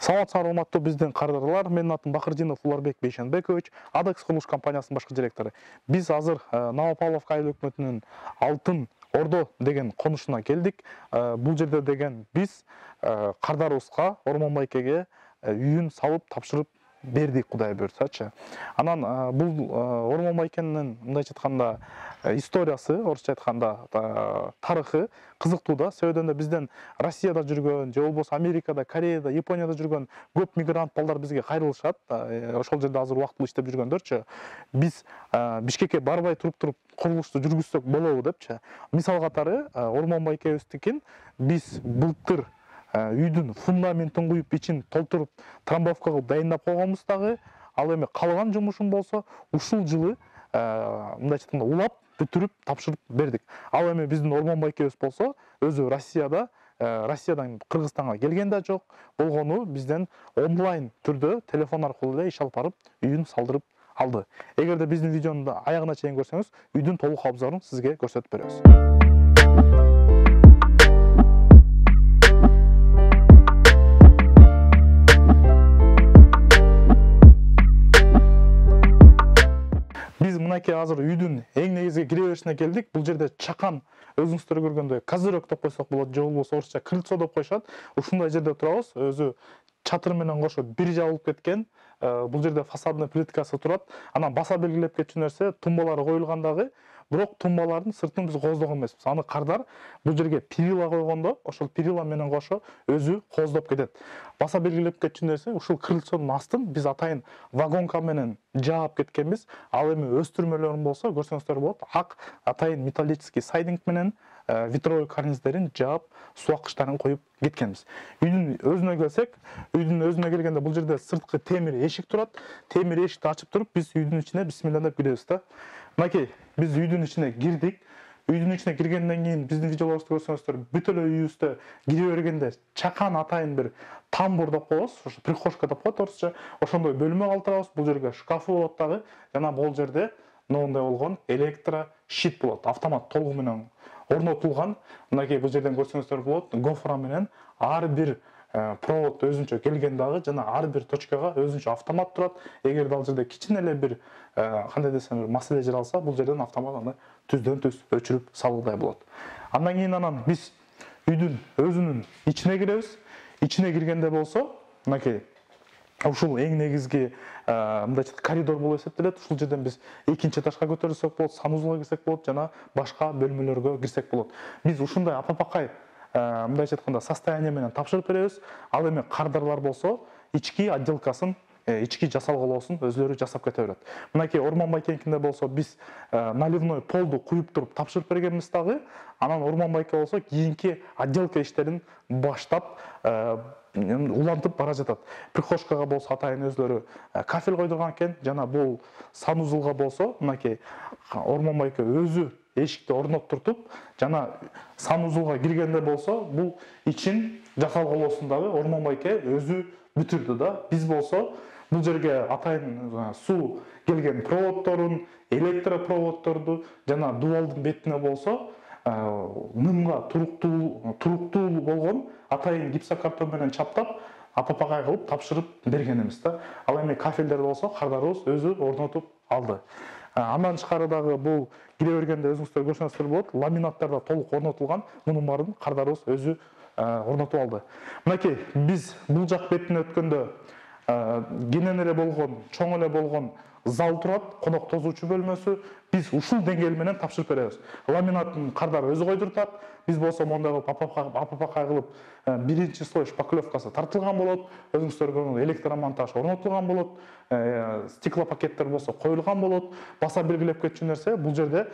Саламатсыздар, урматтуу биздин кардарлар. Менин атым Бакырдинов Уларбек Бейшенбекович, Адекс курулуш компаниясынын башкы директору. Биз азыр Новопавловка айыл өкмөтүнүн Алтын Ордо деген конушуна келдик. Бул жерде деген биз кардарыбызга, Ормон Байкеге үйүн салып тапшырып бердик, Кудай буйрсачы. Анан бул Ормон Байкенин мындайча айтканда историясы, орусча айтканда тарыхы кызыктуу да. Себебинен бизден Россияда жүргөн, же болбосо Америкада, Кореяда, Японияда жүргөн көп мигрант балдар бизге кайрылышат. Ошол жерде азыр убактылуу иштеп жүргөндөрчү. Биз Бишкекке барбай туруп курулушту жүргүзсөк болобу депчи. Мисал катары Ормон Байкебиздикин биз былтыр үйдүн фундаментин куюп, ичин толтуруп, трамбовка кылып дайындап койгонбуздагы, ал эми калган жумушун болсо ушул жылы мындайча айтканда улап, бүтүрүп, тапшырып бердик. Ал эми биздин Ормон Байкебиз болсо өзү Россияда, Россиядан Кыргызстанга келген да жок, болгону бизден онлайн түрдө телефон аркылуу эле иш алып барып, үйүн салдырып алды. Эгерде биздин видеонун аягына чейин көрсөңүз, үйдүн толук обзорун сизге көрсөтүп беребиз. Биз мынакей азыр үйдүн эң негизги кире беришине келдик. Бул жерде чакан, өзүңүздөр көргөндөй козырек деп койсок болот, же болбосо орусча крыльцо деп коюшат. Ушундай жерде турабыз. Өзү чатыр менен кошо бир жабылып кеткен. Бул жерде фасадный плиткасы турат. Анан баса белгилеп кетчү нерсе, тумбалары коюлгандагы, бирок тумбалардын сыртын биз кооздогон эмеспиз. Аны кардар бул жерге перила койгондо, ошол перила менен кошо өзү кооздоп кетет. Баса белгилеп кетчү нерсе, ушул крыльцонун астын биз атайын вагонка менен жаап кеткенбиз. Ал эми өстүрмөлөрүн болсо көрсөңүздөр болот. Ак атайын металлический сайдинг менен ветровой карниздерин жаап, суу аккычтарын коюп кеткенбиз. Үйдүн өзүнө келсек, үйдүн өзүнө келгенде бул жерде сырткы темир эшик турат. Темир эшикти ачып туруп, биз үйдүн ичине бисмилла деп киребиз да. Мынакей, биз үйдүн ичине кирдик. Үйдүн ичине киргенден кийин биздин видеолорубузду көрсөңүздөр, бүт эле үйүбүздө кире бергенде чакан атайын бир тамбур деп коебуз, ошо прихожка деп коет орусча. Ошондой бөлмө калтырабыз. Бул жерге шкафы болот дагы. Жана бул жерде моундай болгон электрощит болот. Автомат толугу менен орнотулган. Мынакей бул жерден көрсөңүздөр болот. Гофра менен ар бир провод өзүнчө келген дагы, жана ар бир точкага өзүнчө автомат турат. Эгерде ал жерде кичине эле бир кандай десем, бир маселе жаралса, бул жерден автомат аны түздөн түз өчүрүп салуудай болот. Андан кийин биз үйдүн өзүнүн ичине киребиз. Ичине киргенде болсо, мынакей ушул эң негизги мындайча коридор болуп эсептелет. Ушул жерден биз экинчи этажга көтөрүлсөк болот, санузулга кирсек болот, жана башка бөлмөлөргө кирсек болот. Биз ушундай апапакай мындайча айтканда состояние менен тапшырып беребиз. Ал эми кардарлар болсо ички отделкасын, ички жасалголоосун өзлөрү жасап кете берет. Мынакей Ормон Байкенкинде болсо биз наливной полду куюп туруп тапшырып бергенбиз дагы. Анан Ормон Байке болсо кийинки отделка иштерин баштап улантып бара жатат. Прихожкага болсо атайын өзлөрү кафель койдурган экен, жана бул санузулга болсо мынакей Ормон Байке өзү эшикти орноттуртуп, жана санузулга киргенде болсо бул ичин жасалголоосун дагы Ормон Байке өзү бүтүрдү да. Биз болсо бул жерге атайын суу келген проводторун, электропроводторду, жана дубалдын бетине болсо нымга туруктуу болгон атайын гипсокартон менен чаптап, апапагай кылып тапшырып бергенбиз да. Ал эми кафелдер болсо кардарыбыз өзү орнотуп алды. Андан тышкары дагы бул кире бергенде өзүңүздөр көрсөңүздөр болот, ламинаттар да толук орнотулган. Мунун баарын кардарыбыз өзү орнотуп алды. Мынакей биз бул жак бетине өткөндө кенен эле болгон, чоң эле болгон зал турат, конок тозуучу бөлмөсү. Биз ушул деңгээл менен тапшырып беребиз. Ламинаттын кардар өзү койдуртат. Биз болсо мондай кылып апапакай кылып биринчи слой шпаклевкасы тартылган болот. Өзүңүздөр көргөн электромонтаж орнотулган болот. Стеклопакеттер болсо коюлган болот. Баса белгилеп кетчү нерсе, бул жерде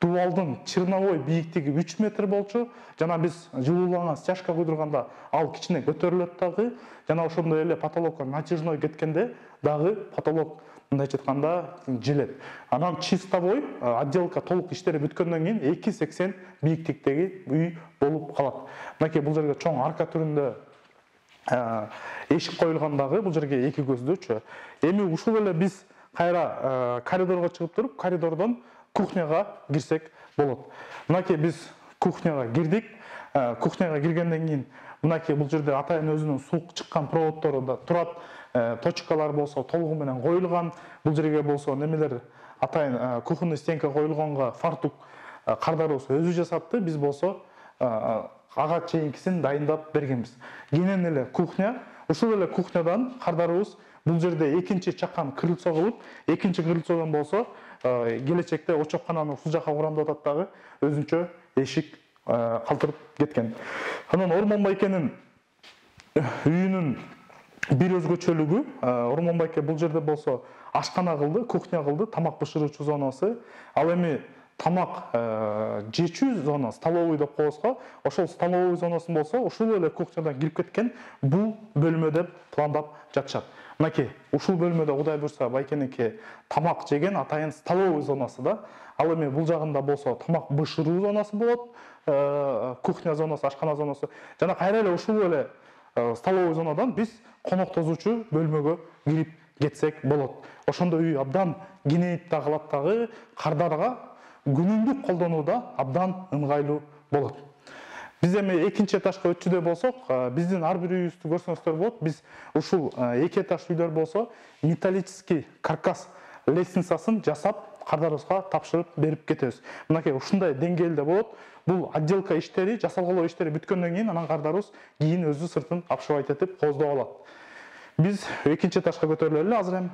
дубалдын черновой бийиктиги 3 метр болчу. Жана биз жылууланган стяжка куйдурганда ал кичине көтөрүлөт дагы. Жана ошондой эле потолокко натяжной кеткенде дагы потолок мындайча айтканда желет. Анан чистовой отделка толук иштери бүткөндөн кийин 2,80 бийиктиктеги үй болуп калат. Мынакей бул жерге чоң арка түрүндө эшик коюлгандагы, бул жерге эки көздүүчү. Эми ушул эле биз кайра коридорго чыгып туруп, коридордон кухняга кирсек болот. Мынакей биз кухняга кирдик. Кухняга киргенден кийин Мынакей бул жерде атайын өзүнүн сук чыккан проводдору да турат. Точкалар болсо толугу менен коюлган. Бул жерге болсо немелер атайын кухонный стенка коюлганга фартук кардарыбыз өзү жасапты. Биз болсо ага чейинкисин дайындап бергенбиз. Кийинен эле кухня, ушул эле кухнядан кардарыбыз бул жерде экинчи чакан крыльцо кылып, экинчи крыльцодон болсо келечекте очоккананы ушул жака урамдап атат дагы өзүнчө эшик калтырып кеткен. Анан Ормон байкенин үйүнүн бир өзгөчөлүгү, Ормон байке бул жерде болсо ашкана кылды, кухня кылды, тамак бышыруучу зонасы. Ал эми тамак жечүү зона, столовый деп коебуз го. Ошол столовый зонасын болсо ушул эле кухнядан кирип кеткен бул бөлмө деп пландап жатышат. Мынакей ушул бөлмөдө Кудай буйрса байкеники тамак жеген атайын столовый зонасы да. Ал эми бул жагында болсо тамак бышыруу зонасы болот, кухня зонасы, ашкана зонасы. Жана кайра эле ушул эле столовый зонадан биз коноктозуучу бөлмөгө кирип кетсек болот. Ошондо үй абдан кеңейип да калат дагы, кардарга күнүмдүк колдонууда абдан ыңгайлуу болот. Биз эми экинчи этажга өтчүдөй болсок, биздин ар бир үйүбүздү көрсөңүздөр болот. Биз ушул эки этаж үйлөр болсо металлический каркас лестницасын жасап кардарыбызга тапшырып берип кетебиз. Мынакей ушундай деңгээлде болот. Бул отделка иштери, жасалгалоо иштери бүткөндөн кийин анан кардарыбыз кийин өзү сыртын апшыбайт этип кооздоп алат. Биз экинчи этажга көтөрүлөлү эле азыр эми.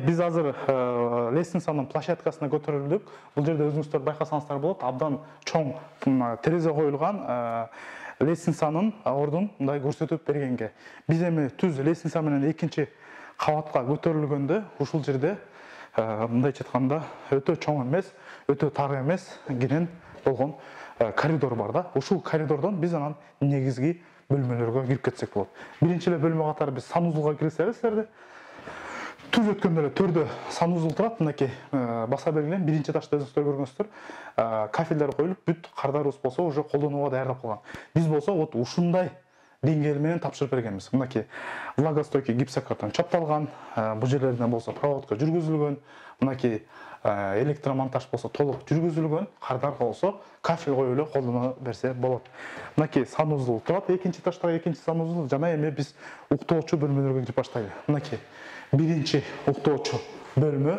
Биз азыр лестницанын площадкасына көтөрүлдүк. Бул жерде өзүңүздөр байкасаңыздар болот, абдан чоң терезе коюлган лестницанын ордун мындай көрсөтүп бергенге. Биз эми түз лестница менен экинчи кабатка көтөрүлгөндө ушул жерде мындайча айтканда өтө чоң эмес, өтө тар эмес кенен болгон коридор бар да. Ушул коридордон биз анан негизги бөлмөлөргө кирип кетсек болот. Биринчи эле бөлмө катары биз санузулга кирсеңиздер, түз өткөндө эле төрдө санузул турат. Мынакей баса белгилен биринчи этажда өзүңүздөр көргөнсүздөр, кафелдер коюлуп, бүт кардарыбыз болсо уже колдонууга даярдап калган. Биз болсо вот ушундай деңгээл менен тапшырып бергенбиз. Мынакей влагостойкий гипсокартон чапталган, бул жерлерден болсо проводка жүргүзүлгөн, мынакей электромонтаж болсо толук жүргүзүлгөн, кардарга болсо кафель коюп эле колдоно берсе болот. Мынакей санузул турат, экинчи этаждагы экинчи санузул. Жана эми биз уктоочу бөлмөлөргө кирип баштайлы. Мынакей биринчи уктоочу бөлмө,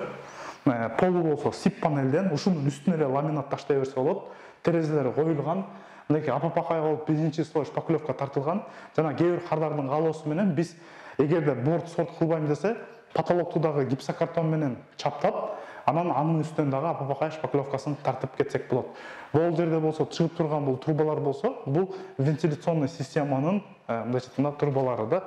полу болсо сип панелден, ушунун үстүнө эле ламинат таштай берсе болот. Терезелери коюлган. Мынакей апапакай болуп биринчи слой шпаклевка тартылган. Жана кээ бир кардардын каалоосу менен биз эгерде борт кылбайм десе, потолокту дагы гипсокартон менен чаптап, анан анын үстүнөн дагы апапакай шпаклевкасын тартып кетсек болот. Бул жерде болсо чыгып турган бул трубалар болсо, бул вентиляционный системанын мындайча айтканда трубалары да.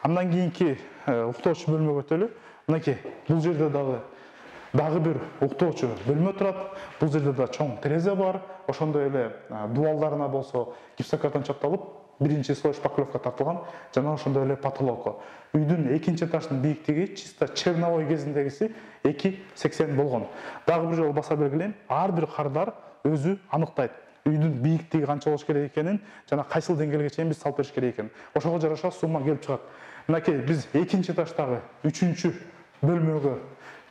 Андан кийинки уктоочу бөлмөгө өтөлү. Мынакей бул жерде дагы бир уктоочу бөлмө турат. Бул жерде да чоң терезе бар. Ошондой эле дуалдарына болсо гипсокартон чапталып, биринчи слой шпаклевка тартылган. Жана ошондой эле потолоку. Үйдүн экинчи этаждын бийиктиги чисто черновой кезиндегиси 2,80 болгон. Дагы бир жолу баса белгилейм, ар бир кардар өзү аныктайт. Үйдүн бийиктиги канча болуш керек экенин жана кайсыл деңгээлге чейин биз салып бериш керек экенин. Ошого жараша сумма келип чыгат. Мынакей биз экинчи этаждагы 3-чү бөлмөгө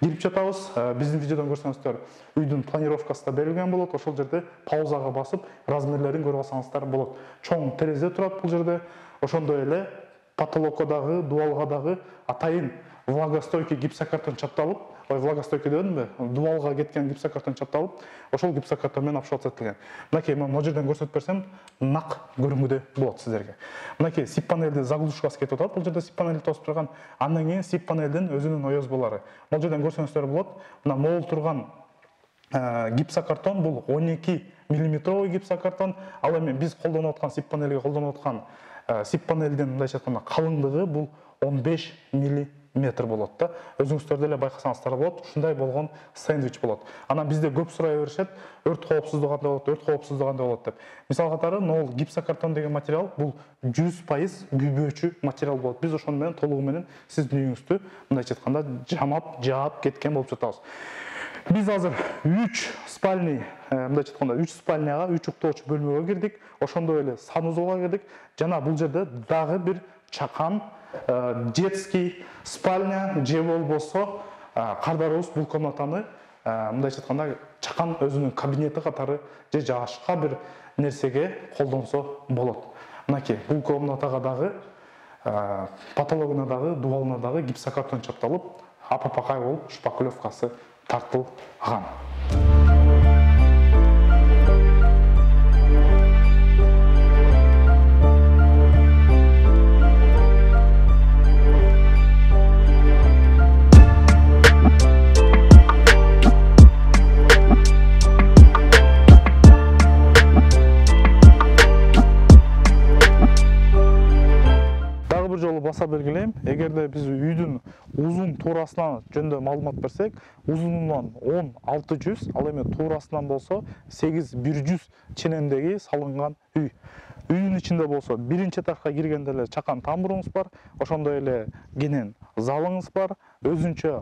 кирип жатабыз. Биздин видеодон көрсөңүздөр, үйдүн планировкасы да берилген болот. Ошол жерде паузага басып, размерлерин көрүп алсаңыздар болот. Чоң терезе турат бул жерде. Ошондой эле потолокко дагы, дуалга дагы атайын влагостойкий гипсокартон чапталып, влагостойкий дедимби, дуалга кеткен гипсокартон чапталып, ошол гипсокартон менен апшабат этилген. Мынакей мен могу жерден көрсөтүп берсем, нак көрүнгүдөй болот сиздерге. Мынакей сип панелдин заглушкасы кетип атат. Бул жерде сип панелди тосуп турган. Андан кийин сип панелдин өзүнүн оёзболору. Могу жерден көрсөңүздөр болот. Мына могул турган гипсокартон бул 12 мм гипсокартон. Ал эми биз колдонуп аткан сип панелге колдонуп аткан сип панелдин мындайча айтканда калыңдыгы бул 15 мм болот да. Өзүңүздөр деле байкасаңыздар болот. Ушундай болгон сэндвич болот. Анан бизде көп сурай беришет, өрт коопсуздугу кандай болот, өрт коопсуздугу кандай болот деп. Мисал катары, могул гипсокартон деген материал бул 100% күйбөөчү материал болот. Биз ошону менен толугу менен сиздин үйүңүздү мындайча айтканда жаап кеткен болуп жатабыз. Биз азыр 3 спальный мындайча айтканда 3 спальняга, 3 уктоочу бөлмөгө кирдик. Ошондой эле санузолго кирдик. Жана бул жерде дагы бир чакан детский спальня же болбосо кардарыбыз бул комнатаны мындайча айтканда чакан өзүнүн кабинети катары же жашка бир нерсеге колдонсо болот. Мынакей бул комнатага дагы потологуна дагы, дубалына дагы гипсокартон чапталып, апапакай болуп шпаклевкасы тартылган. Баса белгилейм, эгерде биз үйдүн узун туурасынан жөнүндө маалымат берсек, узунунан 10-600, ал эми туурасынан болсо 8-100 ченемдеги салынган үй. Үйдүн ичинде болсо биринчи этажга киргенде эле чакан тамбуруңуз бар, ошондой эле кенен залыңыз бар, өзүнчө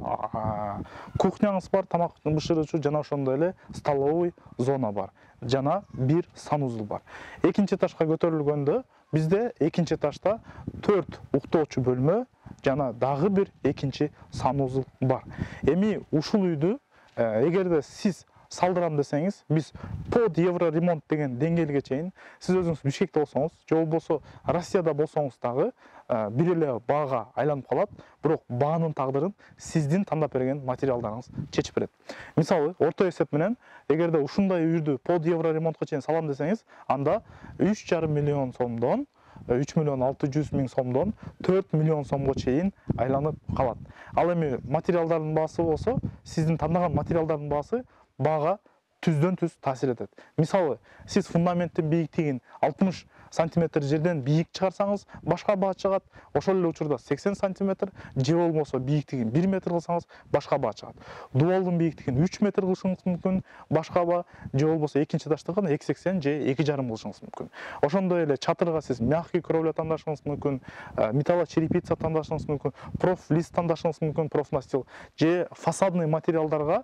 кухняңыз бар, тамак бышыруучу, жана ошондой эле столовый зона бар, жана бир санузул бар. Экинчи этажга көтөрүлгөндө бизде экинчи этажда 4 уктоочу бөлмө жана дагы бир экинчи санузул бар. Эми ушул үйдү эгерде сиз салдырам десеңиз, биз под евро ремонт деген деңгээлге чейин сиз өзүңүз Бишкекте болсоңуз, же болбосо Россияда болсоңуз дагы бир эле баага айланып калат, бирок баанын тагдырын сиздин тандап берген материалдарыңыз чечип берет. Мисалы, орто эсеп менен эгерде ушундай үйдү под евро ремонтко чейин салам десеңиз, анда 3,5 миллион сомдон 3,600,000 сомдон 4 миллион сомго чейин айланып калат. Ал эми материалдардын баасы болсо, сиздин тандаган материалдардын баасы баага түздөн-түз таасир этет. Мисалы, сиз фундаменттин бийиктигин 60 сантиметр жерден бийик чыгарсаңыз, башка баа чыгат. Ошол эле учурда 80 сантиметр же болбосо бийиктигин 1 метр кылсаңыз, башка баа чыгат. Дубалдын бийиктигин 3 метр кылышыңыз мүмкүн, башка баа, же болбосо экинчи этаждыкын 2,80 же 2,5 кылышыңыз мүмкүн. Ошондой эле чатырга сиз мягкий кровля тандашыңыз мүмкүн, металлочерепица тандашыңыз мүмкүн, профлист тандашыңыз мүмкүн, профнастил, же фасадный материалдардын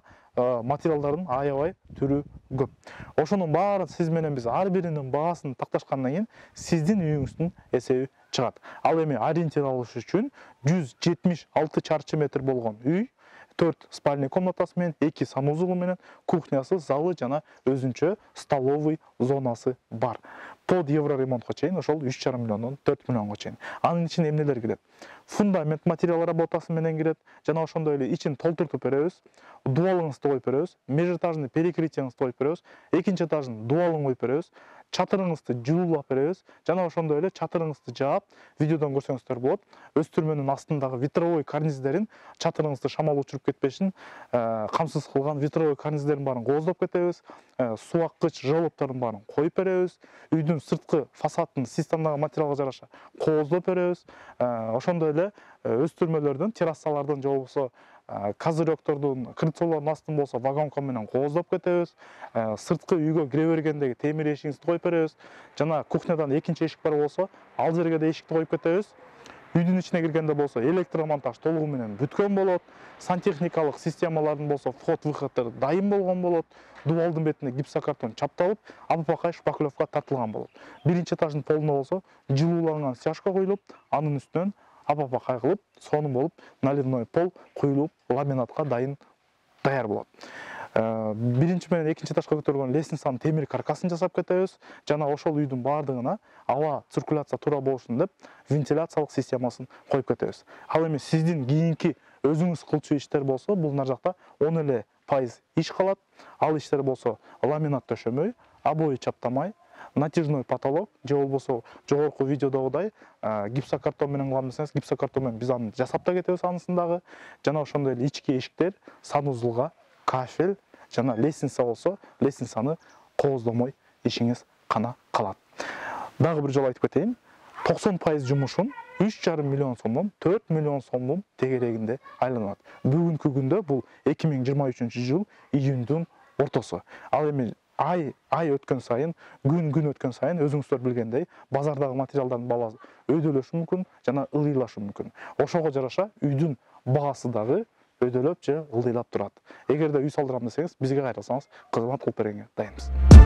аябай түрү көп. Ошонун баарын сиз менен биз ар биринин баасын такташкандан кийин сиздин үйүңүздүн эсеби чыгат. Ал эми ориентир алыш үчүн 176 чарчы метр болгон үй, 4 спальный комнатасы менен, 2 санузулу менен, кухнясы, залы жана өзүнчө столовый зонасы бар. Под евро ремонтко чейин ошол 3,5 миллиондон 4 миллионго чейин. Анын ичине эмнелер кирет? Фундамент материал работасы менен кирет, жана ошондой эле ичин толтуртуп беребиз, дубалыңызды коюп беребиз, межэтажный перекрытияңызды коюп беребиз, экинчи этаждын дубалын коюп беребиз, чатырыңызды жылуулап беребиз, жана ошондой эле чатырыңызды жаап, видеодон көрсөңүздөр болот, өстүрмөнүн астындагы ветровой карниздерин, чатырыңызды шамал учуруп кетпешин камсыз кылган ветровой карниздердин баарын кооздоп кетебиз, суу аккыч желобтордун баарын коюп беребиз, үйдүн сырткы фасадын сиз тандаган материалга жараша кооздоп беребиз, ошондой эле өстүрмөлөрдүн, террасалардын же болбосо козырёктордун, крыльцолордун астын болсо вагонка менен кооздоп кетебиз, сырткы үйгө кире бергендеги темир эшигибизди коюп беребиз, жана кухнядан экинчи эшик бар болсо, ал жерге да эшикти коюп кетебиз. Үйдүн ичине киргенде болсо электромонтаж толугу менен бүткөн болот, сантехникалык системалардын болсо вход-выходдору дайым болгон болот, дубалдын бетине гипсокартон чапталып, апапакай шпаклевка тартылган болот. Биринчи этаждын полуна болсо жылууланган стяжка коюлуп, анын үстүнөн апапакай кылып, сонун болуп, наливной пол куюлуп, ламинатка даяр болот. Биринчи менен экинчи этажга көтөрүлгөн лестницанын темир каркасын жасап кетебиз, жана ошол үйдүн баардыгына аба циркуляция туура болушун деп вентиляциялык системасын коюп кетебиз. Ал эми сиздин кийинки өзүңүз кылчу иштер болсо, бул нар жакта 10% иш калат. Ал иштер болсо ламинат төшөмөй, обои чаптамай, натяжной потолок, же болбосо жогорку видеодогудай гипсокартон менен кылам десеңиз, гипсокартон менен биз аны жасап да кетебиз анысындагы, жана ошондой эле ички эшиктер, санузулга кафель, жана лестница болсо, лестницаны кооздомой ишиңиз кана калат. Дагы бир жолу айтып кетейин, 90% жумушун 3,5 миллион сомдон 4 миллион сомдун тегерегинде айланат. Бүгүнкү күндө бул 2023 жыл июндун ортосу. Ал эми ай өткөн сайын, күн өткөн сайын өзүңүздөр билгендей, базардагы материалдардын баасы өйдөлөшү мүмкүн жана ылыйлашы мүмкүн. Ошого жараша үйдүн баасы дагы өйдөлөп же ылдыйлап турат. Эгерде үй салдырам десеңиз, бизге кайрылсаңыз, кызмат кылып беренге дайынбыз.